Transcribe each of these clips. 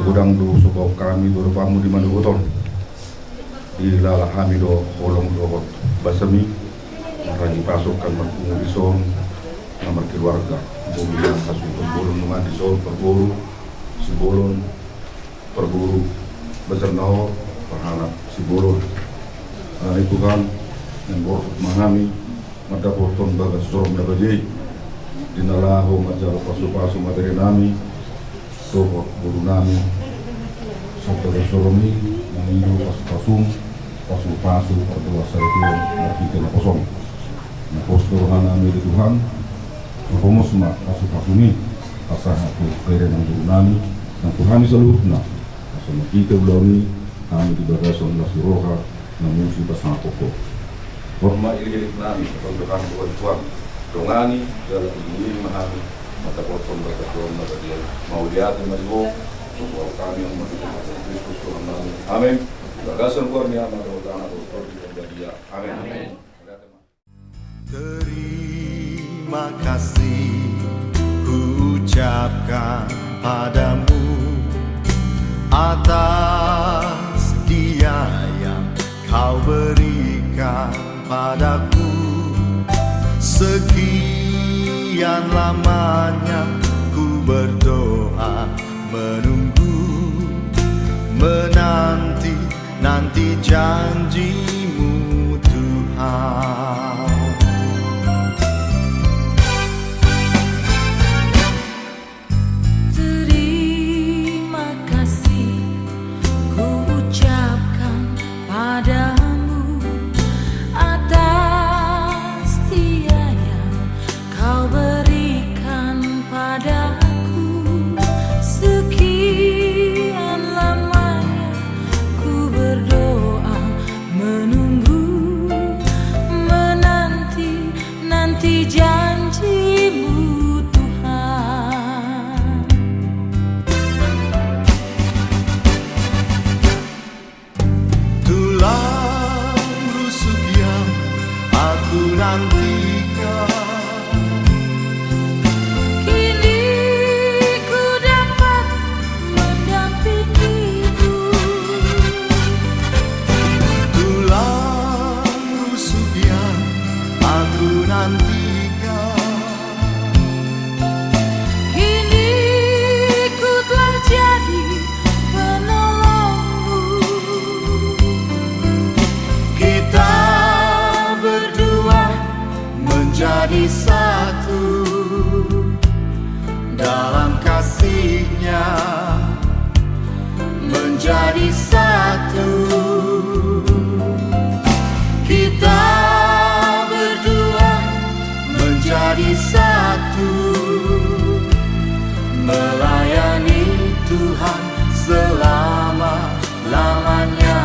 godang do suka kami do pamu di mana goton di lala kami do holong do basami raji pasukan berkumpul di son nomor keluarga bumi yang kasus perbolon nungan di son perburu sibolon perburu besar nahor perharap sibolon itu kan yang borot mengami mata porton bagas sorom dabajei dinalaho majal pasu-pasu materi nami sohor guru nami sotor soromi mengindu pasu-pasum pasu-pasu perdoa saya itu merkikan kosong nah postur nami di Tuhan Romos mak pasu-pasumi asah aku kere nang guru nami nang Tuhan seluruhna asal kita beloni kami di bagason lasiroha namun sudah sangat pokok hormat ilik nami untuk kami Tuhan dongani dalam ini mahami mata potong berkatuan mata dia mau lihat masgo semua kami yang mendukung Kristus Tuhan kami amin bagasan kurnia mata utama untuk dia amin terima kasih ku ucapkan padamu atas dia yang kau berikan padaku. Sekian lamanya ku berdoa menunggu menanti janjimu Tuhan. Terima kasih ku ucapkan padamu atas dia yang kau berikan padaku. Sekian lamanya ku berdoa menunggu menanti janjimu Tuhan. Tulang rusuk yang aku nantikan, Kini ku dapat mendampingimu. tulang rusuk yang aku nantikan. Kini ku telah jadi penolongmu. Kita berdua menjadi satu dalam kasih-Nya, menjadi satu. Kita berdua menjadi satu, melayani Tuhan selama-lamanya.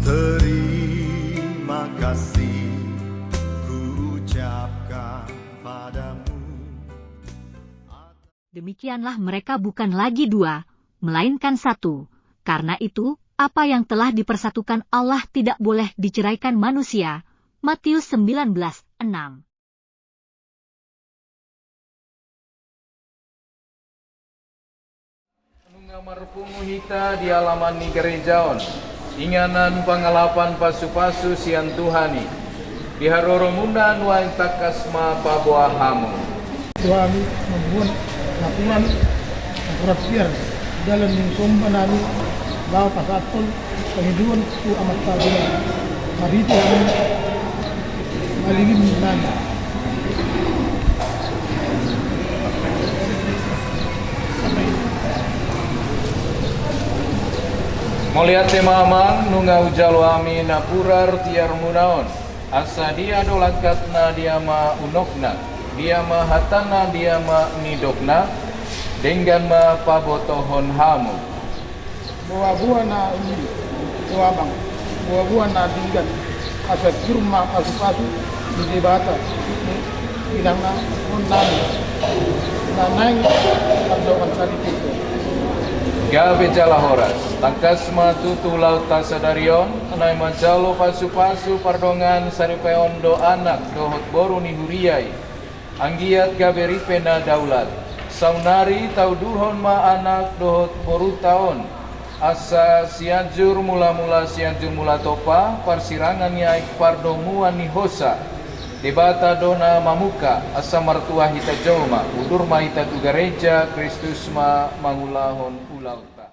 Terima kasih ku ucapkan padamu. Demikianlah mereka bukan lagi dua, melainkan satu. Karena itu, apa yang telah dipersatukan Allah tidak boleh diceraikan manusia. Matius 19:6. Nungamarpungu hita di alaman ni gerejaon. Inganan pangalapan pasu-pasu sian Tuhani. Diharoro mundan wa takasma pabuahamu. Tuhan membuat laporan piar dalam sumber nami bawa pasatol kehidupan tu amat pagula hari itu yang maligin nami. Moliat temamang nunga ujalo ami napurar tiar munaon. asa dia dolatkatna dia ma unokna, dia ma hatana dia ma nidokna, dengan ma pabotohon hamu. Buah-buah na ini, buah-bang, buah-buah na dinggan, asa kirma pasu-pasu di debata, inang na unan, na naing abdoman salipik. Gabe jala horas, tangkas matutu laut tasadarion, anai majalo pasu-pasu pardongan saripeondo anak dohot boru ni huriai, anggiat gabe ripena daulat, saunari tau duhon ma anak dohot boru taon, asa sianjur mula-mula sianjur mula topa, parsirangan yaik pardomuan ni hosa, debata dona mamuka, asa martua hita joma, udur ma hita tu gereja, Kristus ma mangulahon ulauta.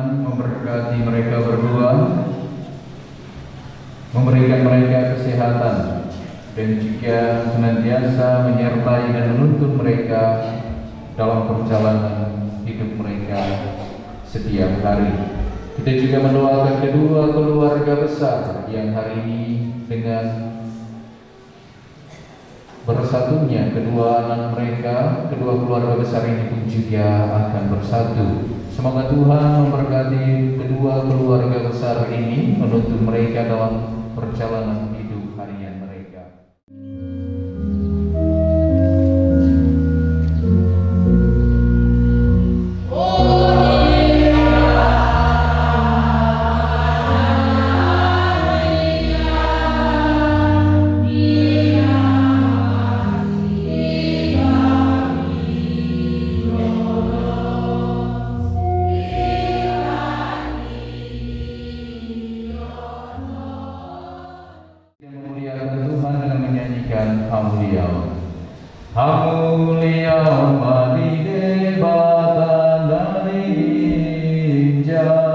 Memberkati mereka berdua, memberikan mereka kesehatan, dan juga senantiasa menyertai dan menuntun mereka dalam perjalanan hidup mereka setiap hari. Kita juga mendoakan kedua keluarga besar yang hari ini dengan bersatunya kedua anak mereka, kedua keluarga besar ini pun juga akan bersatu. Semoga Tuhan memberkati kedua keluarga besar ini, menuntun mereka dalam perjalanan hidup harian mereka. Hamuliaun, hamuliaun malide batan dari injak.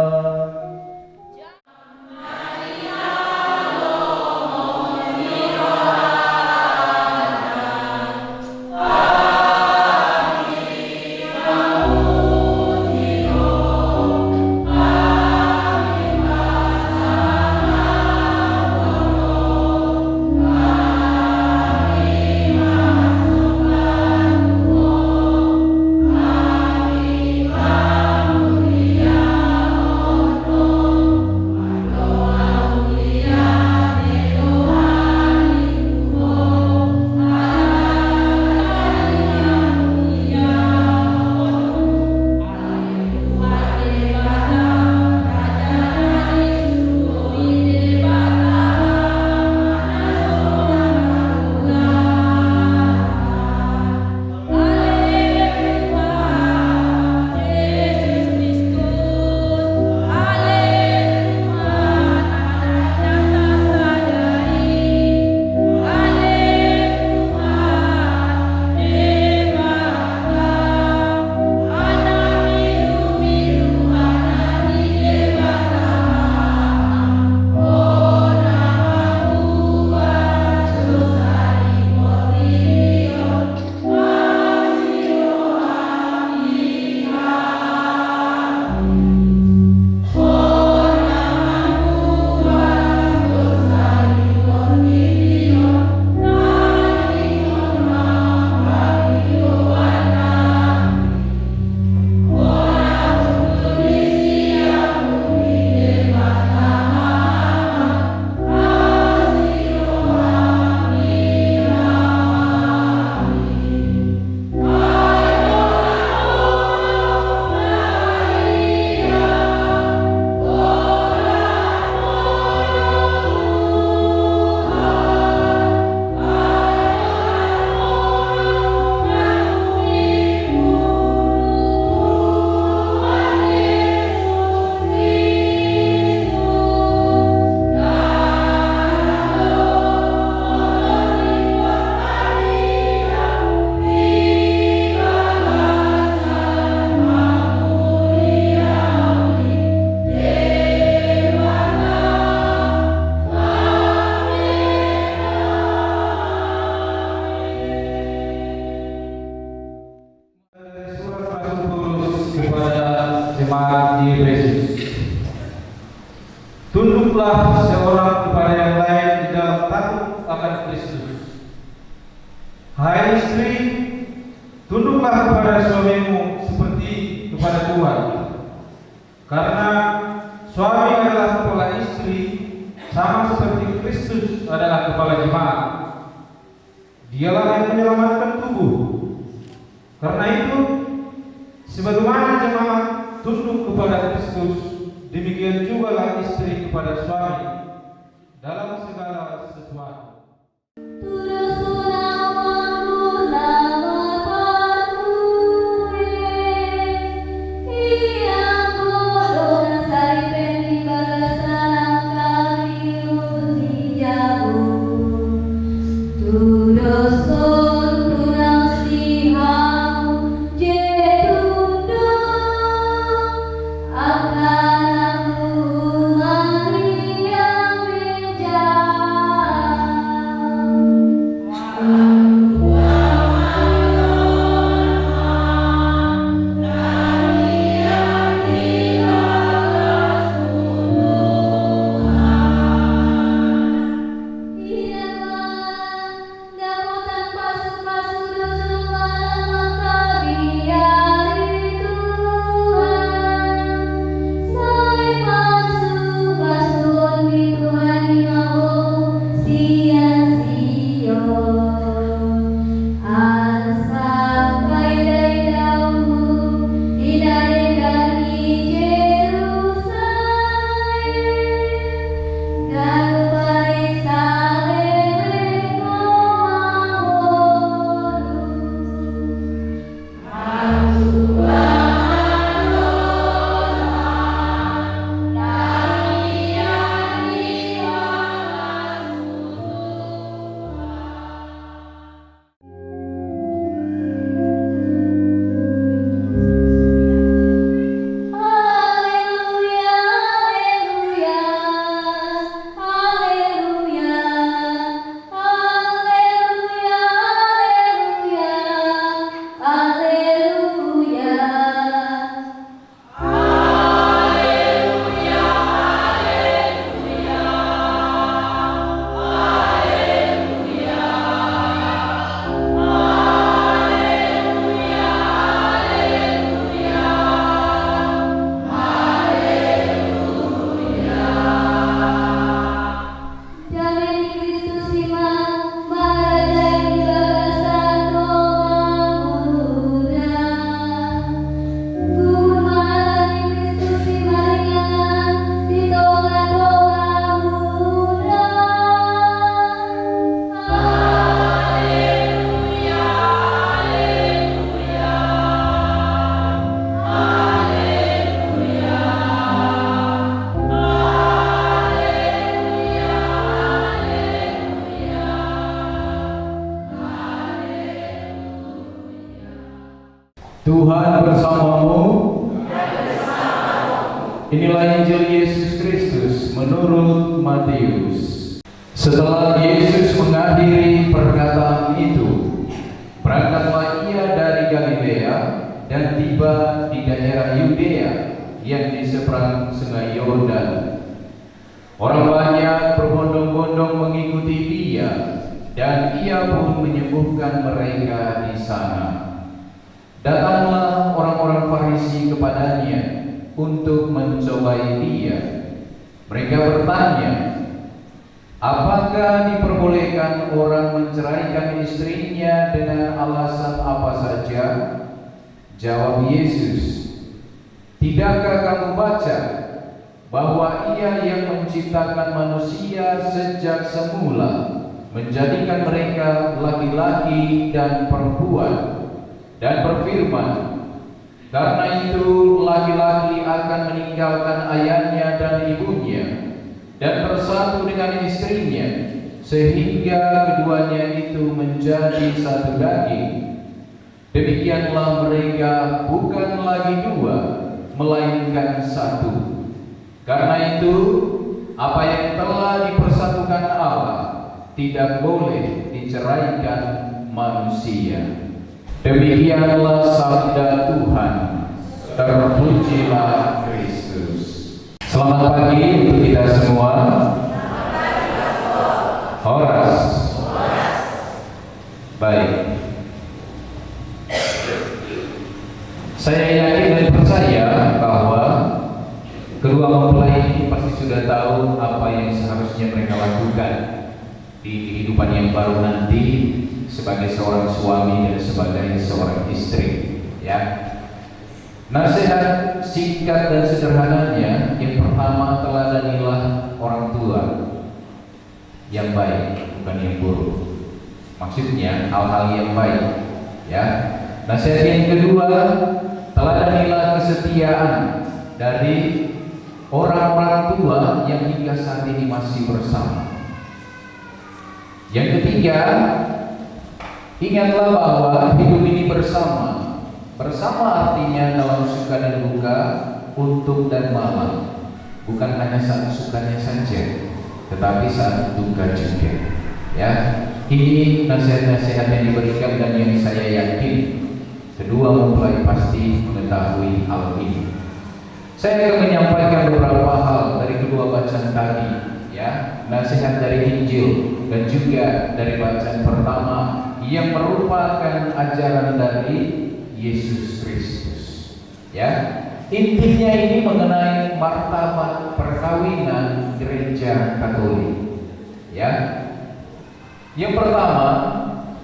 tunduklah seorang kepada yang lain di dalam takut akan Kristus. Hai istri, tunduklah kepada suamimu seperti kepada Tuhan. Karena suami adalah kepala istri, sama seperti Kristus adalah kepala jemaat. Dialah yang menyelamatkan tubuh. Karena itu, sebagaimana jemaat tunduk kepada Kristus, demikian jugalah istri kepada suami dalam segala sesuatu. Tuhan bersamamu. Inilah Injil Yesus Kristus menurut Matius. Setelah Yesus mengakhiri perkataan itu, berangkatlah ia dari Galilea dan tiba di daerah Yudea yang di seberang Sungai Yordan. Orang banyak berbondong-bondong mengikuti dia, dan ia pun menyembuhkan mereka di sana. Datanglah orang-orang Farisi kepadanya untuk mencobai dia. Mereka bertanya, apakah diperbolehkan orang menceraikan istrinya dengan alasan apa saja? Jawab Yesus, tidakkah kamu baca bahwa Ia yang menciptakan manusia sejak semula menjadikan mereka laki-laki dan perempuan, dan berfirman, karena itu laki-laki akan meninggalkan ayahnya dan ibunya dan bersatu dengan istrinya, sehingga keduanya itu menjadi satu daging. Demikianlah mereka bukan lagi dua, melainkan satu. Karena itu, apa yang telah dipersatukan Allah tidak boleh diceraikan manusia. Demikianlah sabda Tuhan. Terpujilah Kristus. Selamat pagi untuk kita semua. Horas. Baik. Saya yakin dan percaya bahwa kedua mempelai ini pasti sudah tahu apa yang seharusnya mereka lakukan di kehidupan yang baru nanti sebagai seorang suami dan sebagai seorang istri, ya. Nasihat singkat dan sederhananya, yang pertama, teladanilah orang tua yang baik, bukan yang buruk. Maksudnya hal-hal yang baik, ya. Nasihat yang kedua, teladanilah kesetiaan dari orang-orang tua yang hingga saat ini masih bersama. Yang ketiga, ingatlah bahwa hidup ini bersama. Bersama artinya dalam suka dan duka, untung dan malam. Bukan hanya saat sukanya saja, tetapi saat duka juga. Ya, ini nasihat-nasihat yang diberikan dan yang saya yakin kedua mempelai pasti mengetahui hal ini. Saya akan menyampaikan beberapa hal dari kedua bacaan tadi, ya, nasihat dari Injil dan juga dari bacaan pertama yang merupakan ajaran dari Yesus Kristus. Ya, intinya ini mengenai martabat perkawinan gereja Katolik. Ya, yang pertama,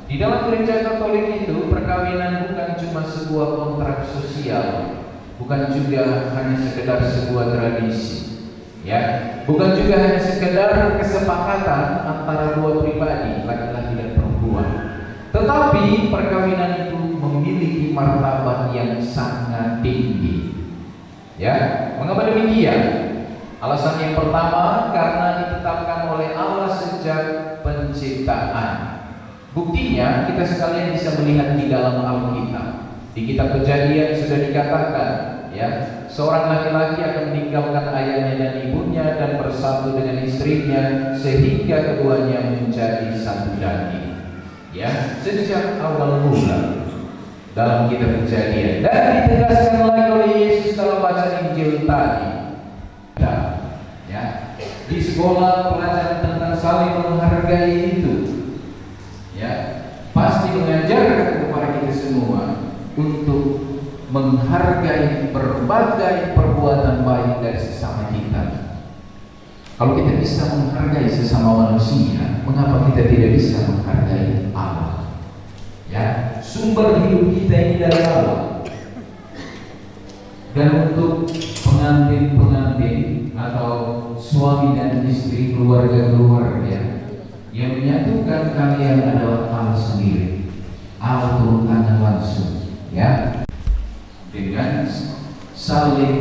di dalam gereja Katolik itu perkawinan bukan cuma sebuah kontrak sosial, bukan juga hanya sekedar sebuah tradisi. Ya, bukan juga hanya sekedar kesepakatan antara dua pribadi, laki-laki dan perempuan. Tetapi perkawinan itu memiliki martabat yang sangat tinggi. Ya, mengapa demikian? Alasan yang pertama, karena ditetapkan oleh Allah sejak penciptaan. Buktinya kita sekalian bisa melihat di dalam Alkitab. Di kitab Kejadian sudah dikatakan, ya, seorang laki-laki akan meninggalkan ayahnya dan ibunya dan bersatu dengan istrinya sehingga keduanya menjadi satu daging. Ya, sejak awal mula dalam kitab Kejadian, dan ditegaskan lagi oleh Yesus dalam bacaan Injil tadi. Ya, di sekolah pelajaran tentang saling menghargai itu, ya, pasti mengajarkan kepada kita semua untuk menghargai berbagai perbuatan baik dari sesama kita. Kalau kita bisa menghargai sesama manusia, mengapa kita tidak bisa menghargai Allah? Ya, sumber hidup kita ini dari Allah. Dan untuk pengantin-pengantin atau suami dan istri, keluarga-keluarga yang menyatukan kalian adalah Allah sendiri. Allah turun tangan langsung, ya, dengan saling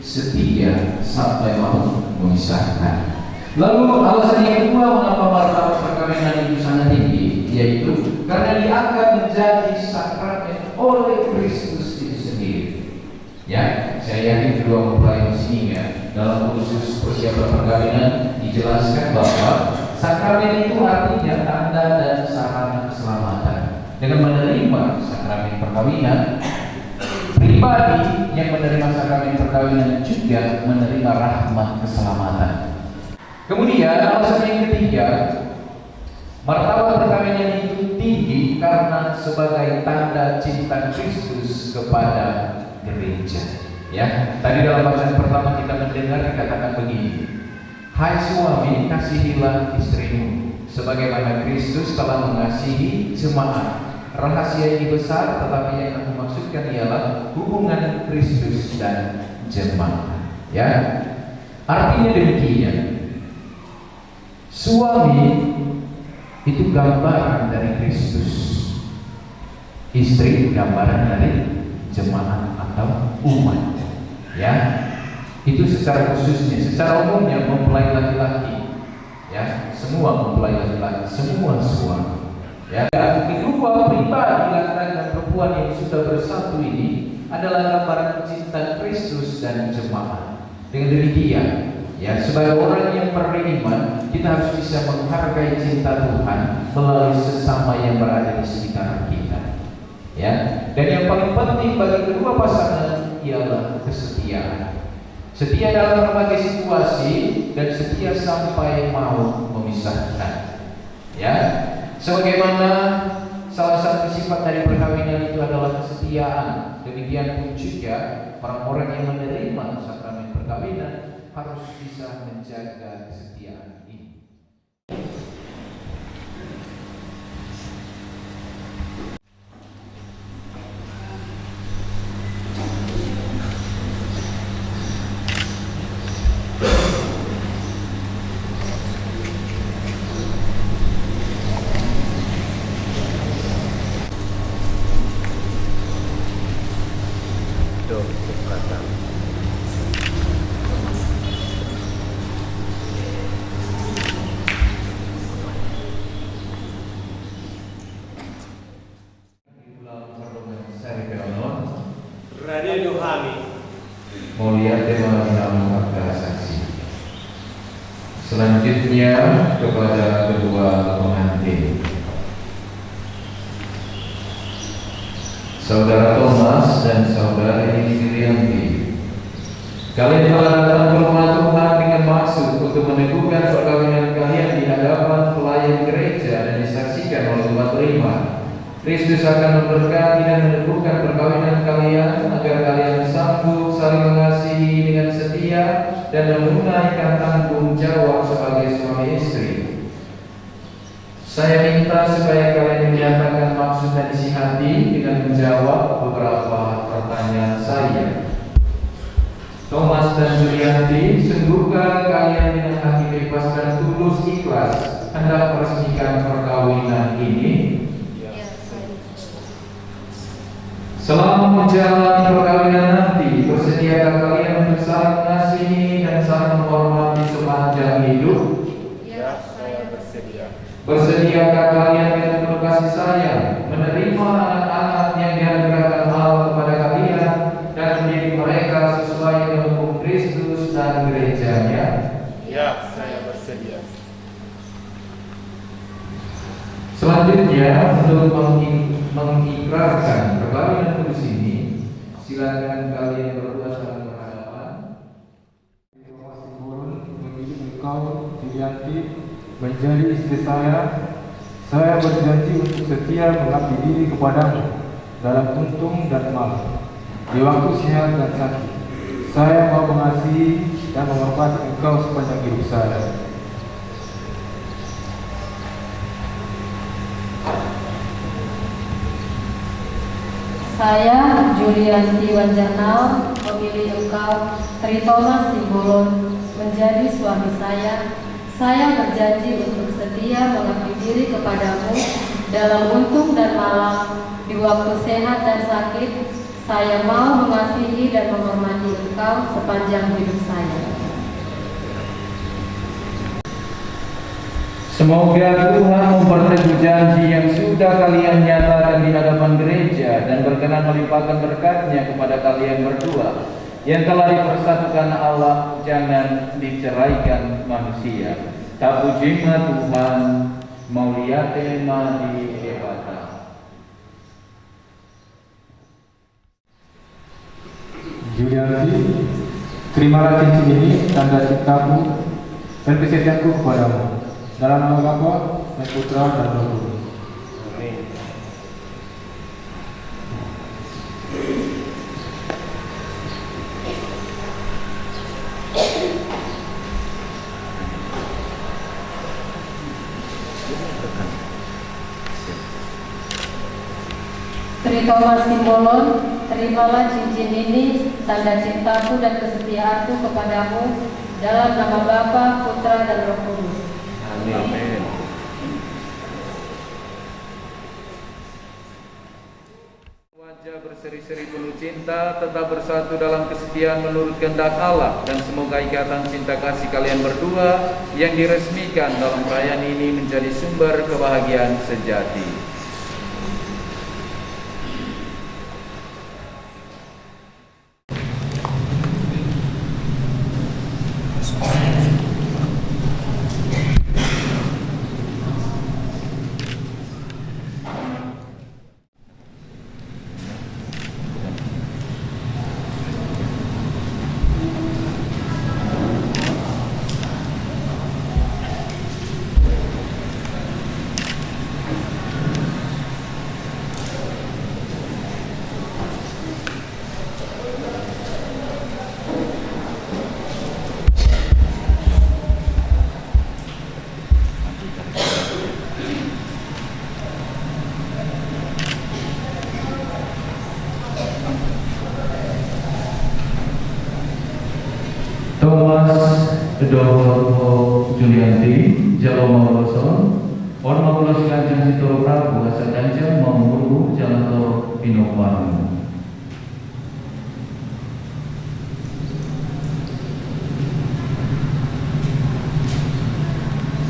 setia sampai mau memisahkan. Lalu alasan yang kedua mengapa martabat perkawinan itu sangat tinggi, yaitu karena diangkat menjadi sakramen oleh Kristus itu sendiri. Ya, saya yakin kedua mempelai di sini, ya, dalam kursus persiapan perkawinan dijelaskan bahwa sakramen itu artinya tanda dan sarana keselamatan. Dengan menerima sakramen perkawinan, pribadi yang menerima sakramen perkawinan juga menerima rahmat keselamatan. Kemudian alasan yang ketiga, martabat perkawinan itu tinggi karena sebagai tanda cinta Kristus kepada gereja. Ya, tadi dalam bacaan pertama kita mendengar dikatakan begini: hai suami, kasihilah istrimu sebagaimana Kristus telah mengasihi jemaat. Rahasia ini besar, tetapi yang aku maksudkan ialah hubungan Kristus dan jemaat. Ya, artinya demikian. Suami itu gambaran dari Kristus, istri gambaran dari jemaat atau umat. Ya, itu secara khususnya. Secara umumnya mempelai laki-laki, ya, semua mempelai laki-laki, semua suami. Ya, dan kedua pribadi laki-laki dan perempuan yang sudah bersatu ini adalah gambaran cinta Kristus dan jemaat. Dengan demikian, ya, sebagai orang yang beriman, kita harus bisa menghargai cinta Tuhan melalui sesama yang berada di sekitar kita. Ya, dan yang paling penting bagi kedua pasangan ialah kesetiaan. setia dalam berbagai situasi, dan setia sampai mau memisahkan. Ya, sebagaimana salah satu sifat dari perkawinan itu adalah kesetiaan. Demikian pun juga orang-orang yang menerima sakramen perkawinan harus bisa menjaga kesetiaan ini. Mulia tema dalam fakta saksi. Selanjutnya kepada kedua pengantin, Saudara Thomas dan Saudari Julianti. Kalian telah datang ke rumah Tuhan dengan maksud untuk meneguhkan perkawinan kalian di hadapan pelayan gereja dan disaksikan oleh umat beriman. Kristus akan memberkati dan meneguhkan perkawinan kalian agar kalian sanggup saling mengasihi dengan setia dan menunaikan tanggung jawab sebagai suami istri. Saya minta supaya kalian menyatakan maksud dan isi hati dengan menjawab beberapa pertanyaan saya. Thomas dan Julianti, sungguhkah kalian dengan hati bebas dan tulus ikhlas hendak meresmikan perkawinan ini? Selama menjalani perkawinan nanti, bersediakah kalian untuk saling mengasihi dan saling menghormati sepanjang hidup? Ya, saya bersedia. Bersediakah kalian dengan penuh kasih sayang menerima anak-anak yang dianugerahkan Allah kepada kalian dan mendidik mereka sesuai dengan hukum Kristus dan gerejanya? Ya, saya bersedia. Selanjutnya, untuk mengikrarkan perkawinan kudus ini, silakan kalian berdua saling berhadapan. Memilih engkau, Julianti, menjadi istri saya. Saya berjanji untuk setia mengabdi diri kepadamu dalam untung dan mal, di waktu sehat dan sakit. Saya mau mengasihi dan menghormati engkau sepanjang hidup saya. Saya, Julianti Wanjarnal, memilih engkau, Tritomas Simbolon, menjadi suami saya. Saya berjanji untuk setia mengabdi diri kepadamu dalam untung dan malang, di waktu sehat dan sakit. Saya mau mengasihi dan menghormati engkau sepanjang hidup saya. Semoga Tuhan memperteguh janji yang sudah kalian nyatakan di hadapan gereja dan berkenan melimpahkan berkat-Nya kepada kalian berdua yang telah dipersatukan Allah, jangan diceraikan manusia. Tapujima Tuhan, Mauliate Madi Dewata. Julianti, terimalah cincin ini tanda cintaku dan kesetiaanku kepadamu. Dalam nama Bapa dan Putra dan Roh Kudus. Amin. Tritomas Simbolon, terimalah cincin ini tanda cintaku dan kesetiaanku kepadamu dalam nama Bapa, Putra dan Roh Kudus. Amin. Wajah berseri-seri penuh cinta, tetap bersatu dalam kesetiaan menurut kehendak Allah, dan semoga ikatan cinta kasih kalian berdua yang diresmikan dalam perayaan ini menjadi sumber kebahagiaan sejati. Doho Julianti, Jalo Mauloso, Or Maulos Kanjeng Sitoro Prabu, Asa Kanjeng Maumuru, Jalan Toro Pinokwaru.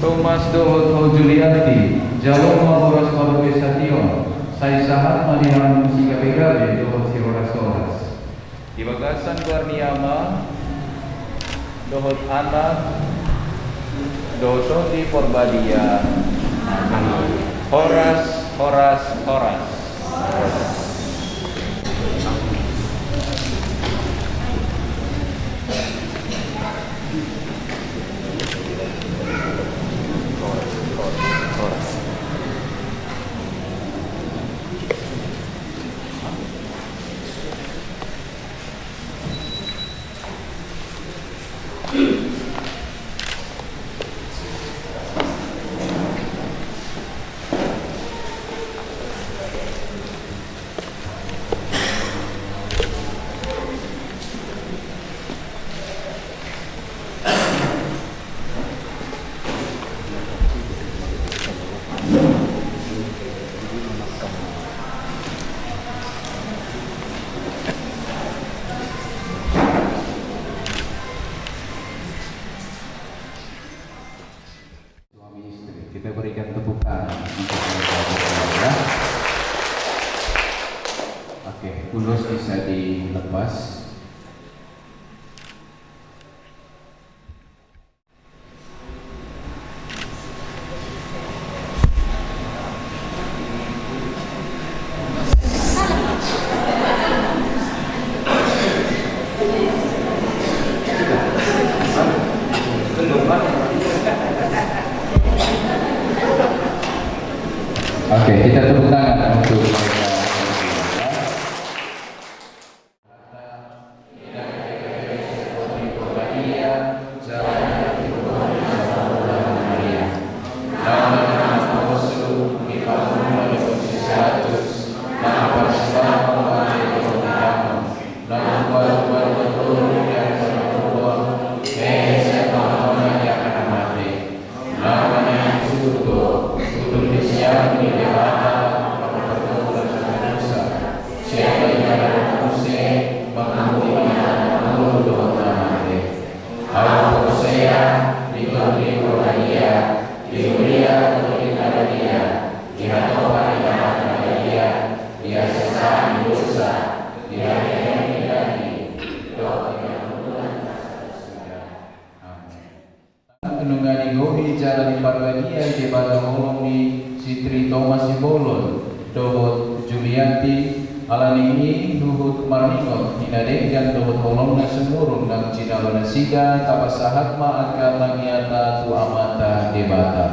Thomas Doho Julianti, Jalo Maulos Korbe Sation, Sai Sahat Manihan Musika PKB, Doho Sihoras Soras. Di Bagasan Guarniama, Dohot Anak, Doho di Porbadia, Horas. Kita berikan tepukan untuk mereka berdua, ya. Oke, kulus bisa dilepas. Oke, kita tepuk tangan untuk mereka. Penunggangi Gobi Jalan Parwania di Badaholong di Sitri Thomas Simbolon, Dohot Julianti, Alanini, Luhut Marningot, Hinadeng dan Dohot Holong na Semurung dan Cinalona Siga, Kapasahat Ma'aka Mangiata Tu Amata Debata.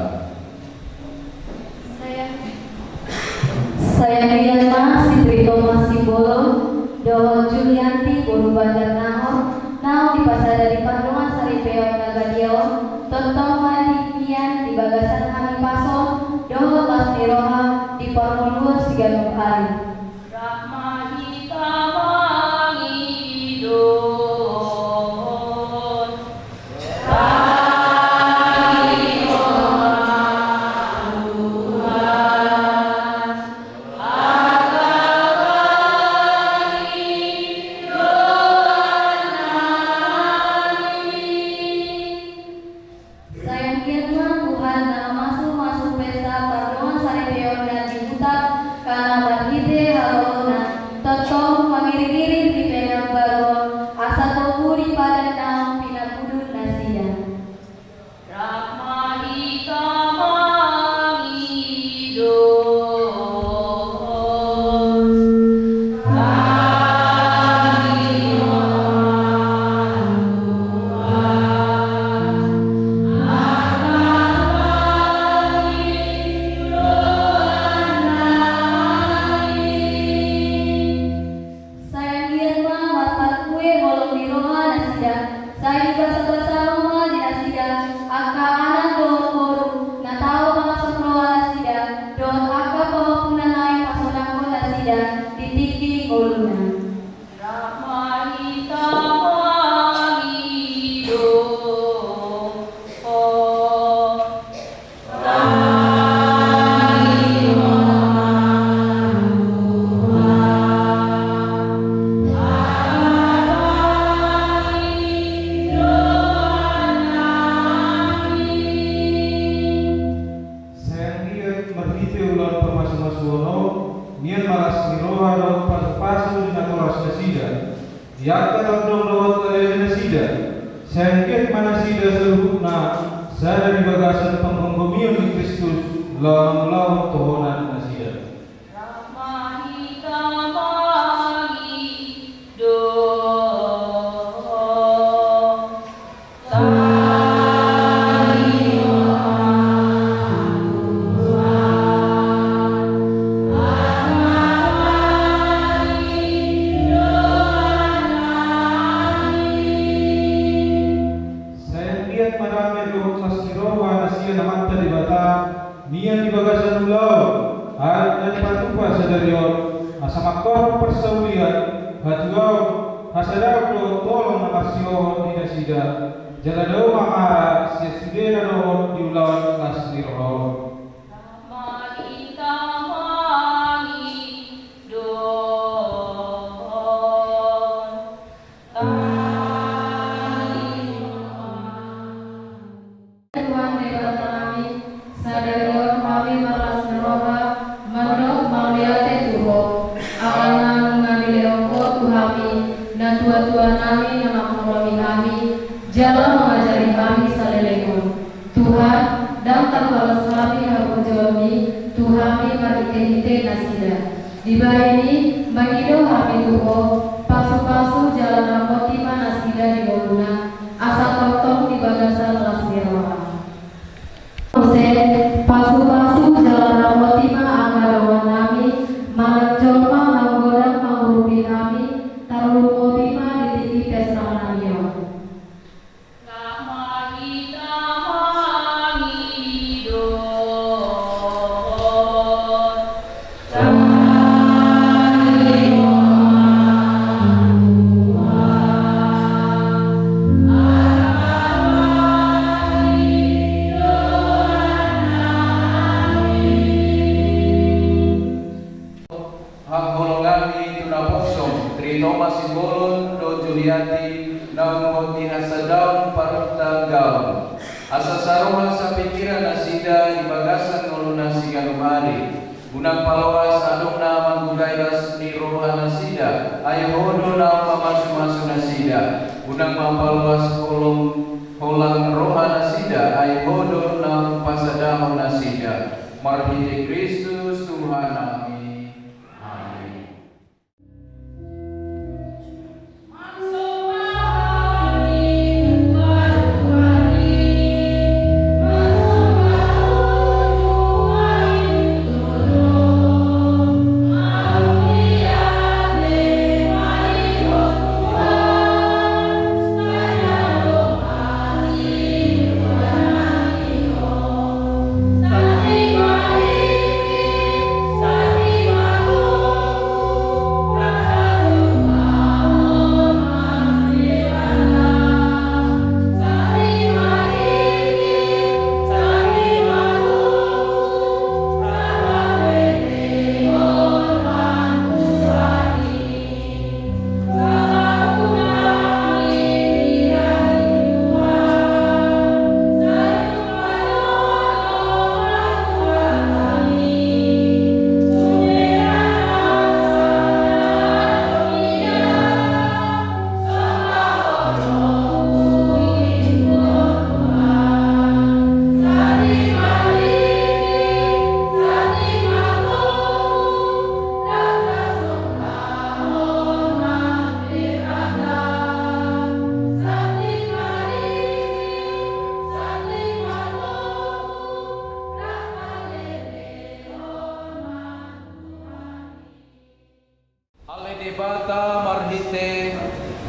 Saya Riana Sitri Thomas Simbolon, Dohot Julianti, Bolu Bandar Nahor, Nao di Pasadari Padungan Sari Peon Nagadiaon, Tontong Madikian di Bagasan Kami Paso, Dohot Lasniroha di Parmoluan Siganung Hari. Masuk pesta Pardoan Sari Peon dan diputar karena berhide ulang permasu-masuono mian malas niroha do pasu-pasu di natoras nasida yakta tandong do kalian nasida sengket manasida seluhna sada di bagasan penggomion di Kristus lawan tohonan nasida nian di bagasan ulau dan patupa sadarion asamakor persaulian hatuau hasadau do tolong nakasio di nasida jaladau mangara sesudena do di ulau las niroho Jalan mengajari kami salelekon Tuhan dan terbalas kami harunjomi Tuhami marite-hite nasida Diba ini magido kami tuho pasu-pasu jalan ramotima nasida di boguna asa totong di bagasan lasmiroha pasu-pasu jalan ramotima angkarawan nami mananjolma nanggodan mangurubi kami tarumobima ditiki pesta namiyo Asasaroha sa pikiran nasida di bagasan nolo nasigan umari gunang palawas adong na manggugayas ni roha nasida ayahodo na pamasu-masu nasida gunang mapalawas holang roha nasida ayahodo na pasadamang nasida marhiti Kristus Tuhan amin. Debata marhite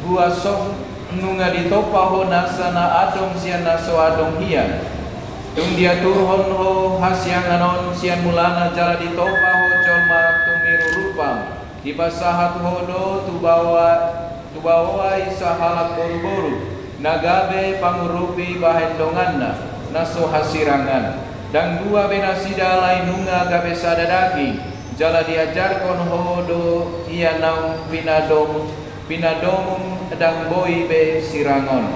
buasok nunga ditopaho nasana adong sian naso adong hian tung dia turhon ho hasyang anon sian mulana jala ditopaho colma tumiru rupang dibasahat hodo tubawa isahalak boru-boru nagabe pangurupi bahendonganna naso hasirangan dan dua benasida lain nunga gabe sadadaki jala diajarkon hodo ia naung pinadom dang boi be sirangon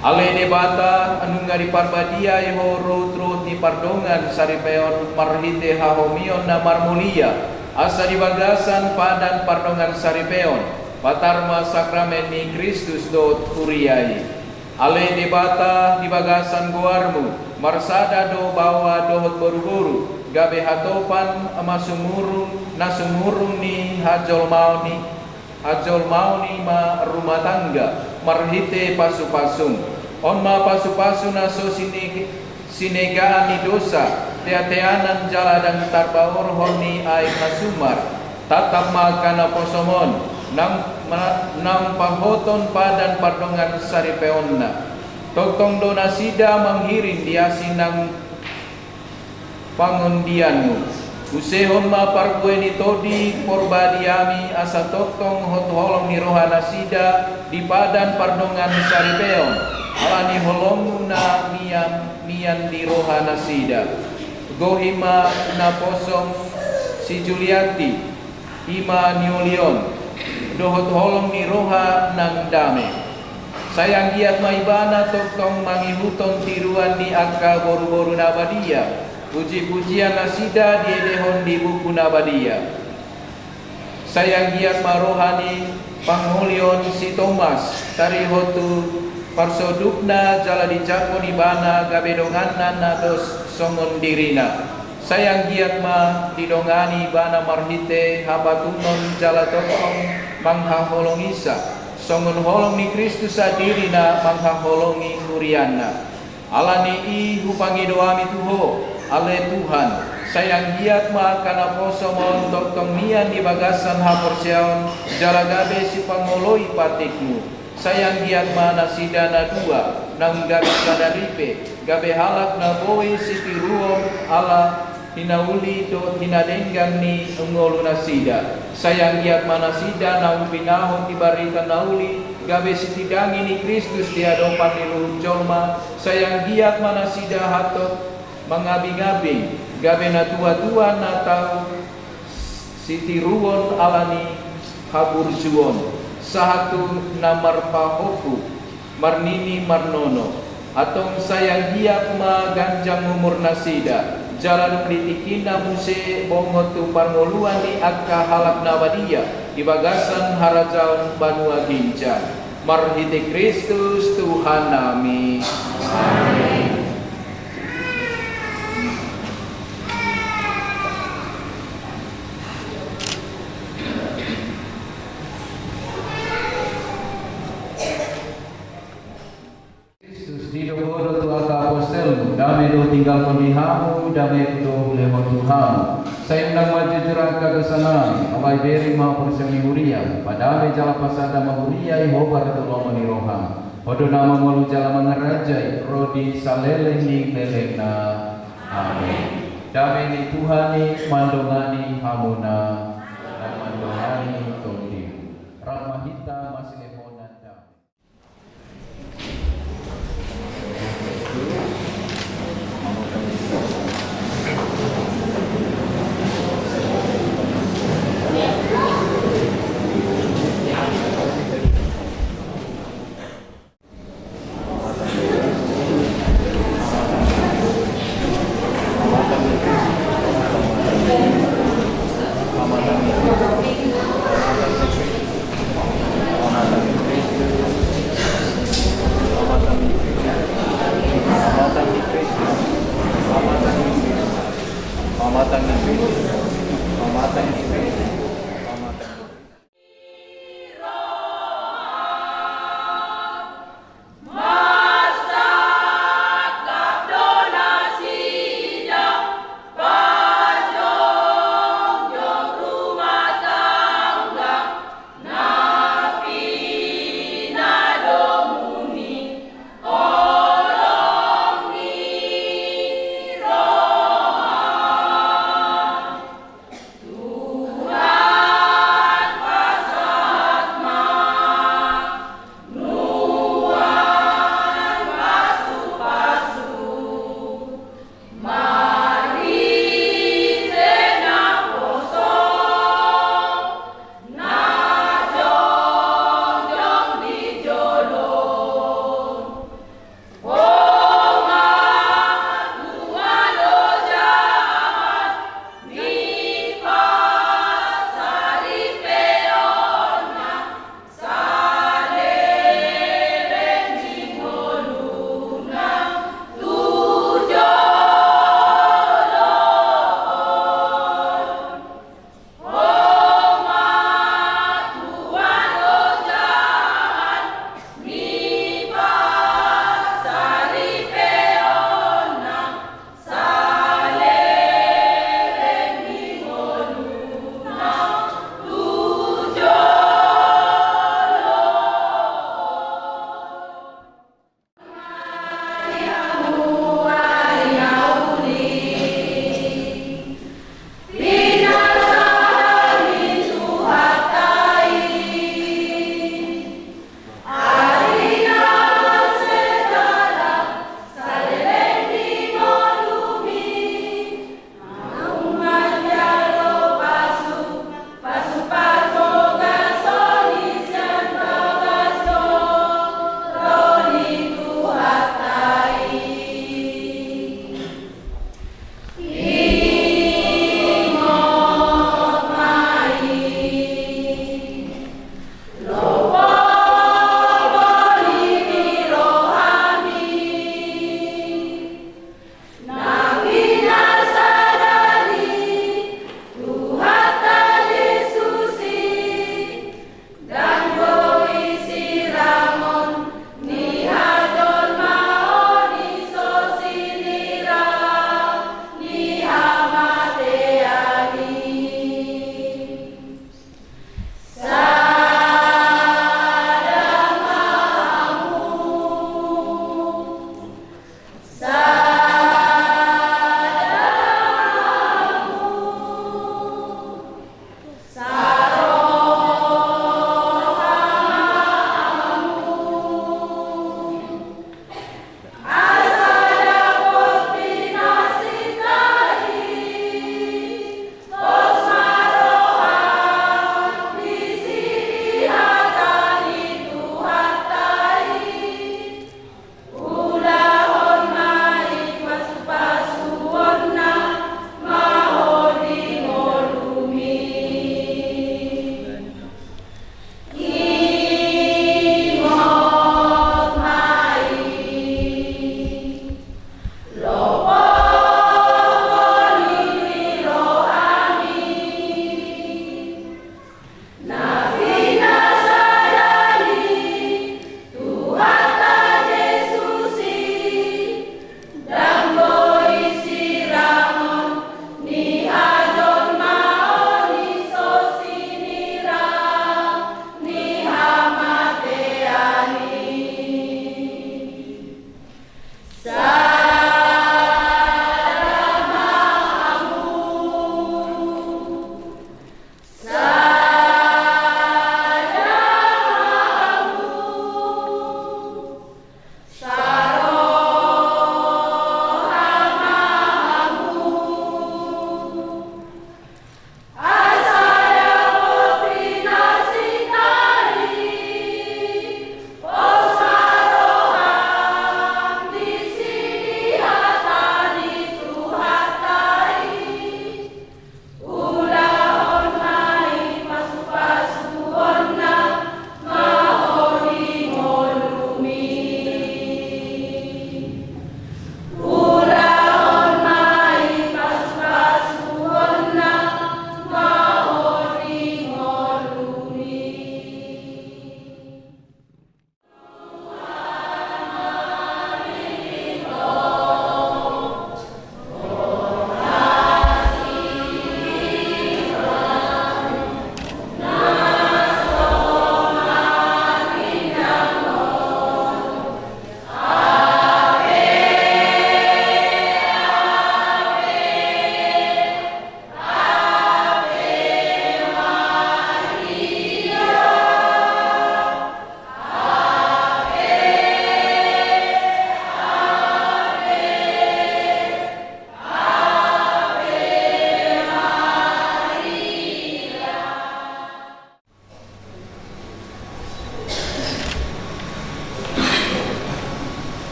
Ale debata anunga di parbadia iho rut di pardongan saripeon marhite hahomion na marmulia asa di bagasan padan pardongan saripeon patarma sakramen ni Kristus dot kuriai. Ale debata di bagasan goarmu marsada do bawa dohot boru-boru gabe hatopan nasumurung ni hajol mauni ma rumah tangga marhite pasu-pasung onma pasu-pasu naso sinegaan ni dosa teateanan jaladang tarbaor honi ay masumar tatap makana posomon nam pahoton padan pardongan saripeonna totong donasida menghirin diasi nang pangundianmu usehon ma parkueni todi porbadiami asa totong hot-holong ni rohana sida di padan pardongan saripeon alani holonguna mian di rohana sida gohima na posong si Juliati ima niulion dohot holong ni roha nang dame sayang giat maibana totong mangihuton tiruan di akka boru-boru nabadia puji-pujian nasida diedehon di buku nabadia sayang giat marohani panghulion si Thomas tarihotu parsodukna jala dicako di bana gabedonganan nados songon dirina sayang giat ma didongani bana marhite habatunon jala tokong manghaholongisa songon holong ni Kristus adirina manghaholongi huriana alani i hupangi doami tuho ale Tuhan sayang giat ma kana posomon tokong nian di bagasan haporseon jala gabe si pangoloi patikmu sayang giat ma nasidana dua nang gabe sadaripe gabe halak na boy si tiruom ala hinauli do hinadenggang ni ngolu nasida sayang giat ma nasida na upinahon dibarikan nauli gabe si tidangi ni Kristus di hadapan ni luhur jolma sayang giat ma nasida hatot mangabing-abing gabe na tua-tua na tau siti ruwon alani habur juon sahatu namar pahoku marnini marnono atong sayang giat ma ganjang umur nasida jalan kritikina muse bongotu parngoluan ni akka halak nabadia di bagasan harajaon banua ginjan marhite Kristus Tuhan nami amin. Dame do tinggal pemihamu, dame do lewat Tuhan. Saya undang maju juraka ke sana, abai beri ma persemi huria. Padame jala pasada mahuria, ihobar tu loma ni roham. Hodo nama malu jala mengerajai, rodi salele ni lelena. Amin. Dame ni Tuhani, mandongani hamuna, dan mandongani todi. Rahmahita masih lemonan dame. Tuhan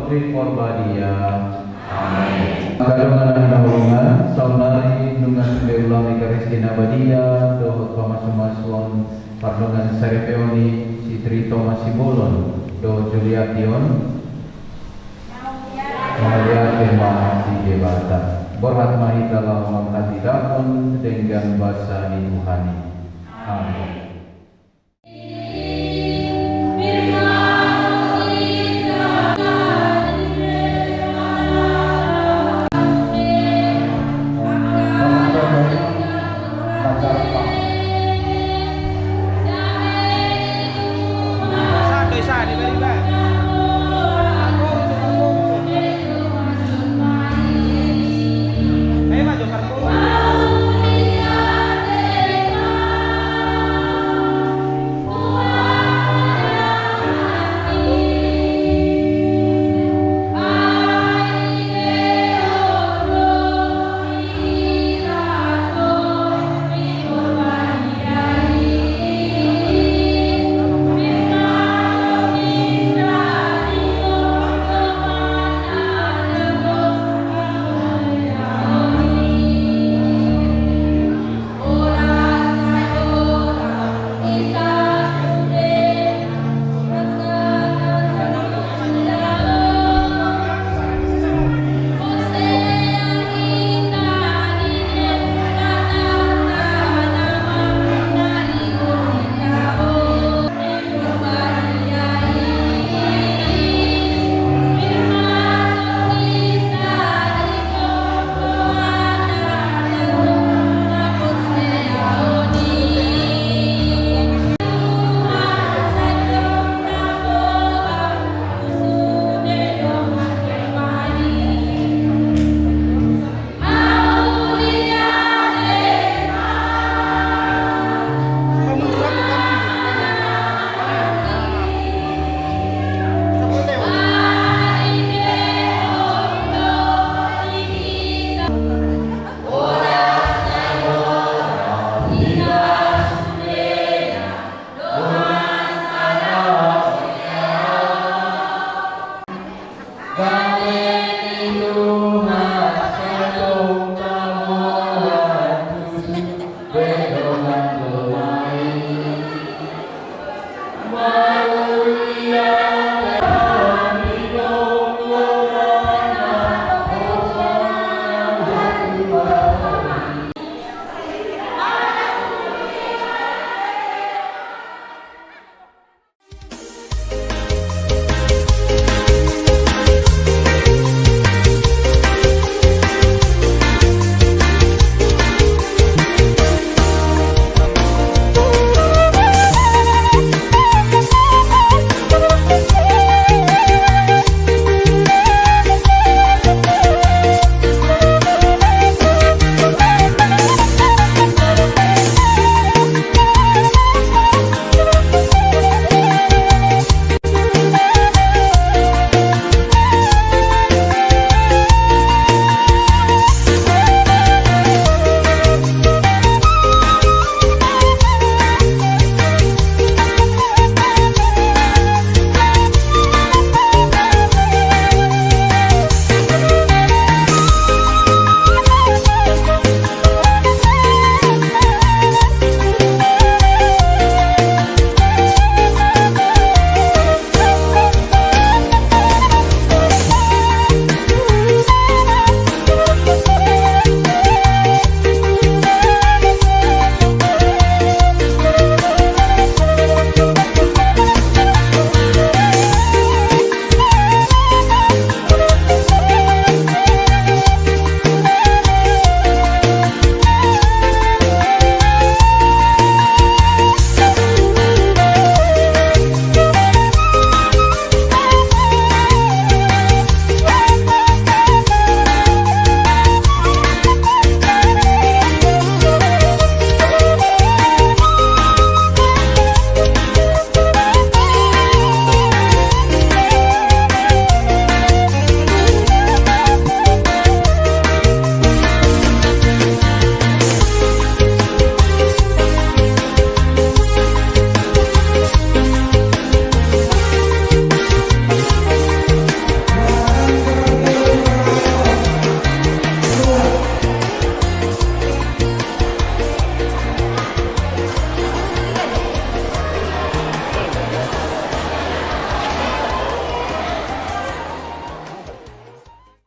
Notri Korbadia. Amin. Kadongan dahulungan, saunari dengan beulami Karistina Badia, dohot pamasumasuan pardongan Saripeoni, Citrito Masibolon, do Juliation, Maria Tema di Debata. Borhat mahita lahumam hati dapun dengan bahasa Tuhani. Amin. Dan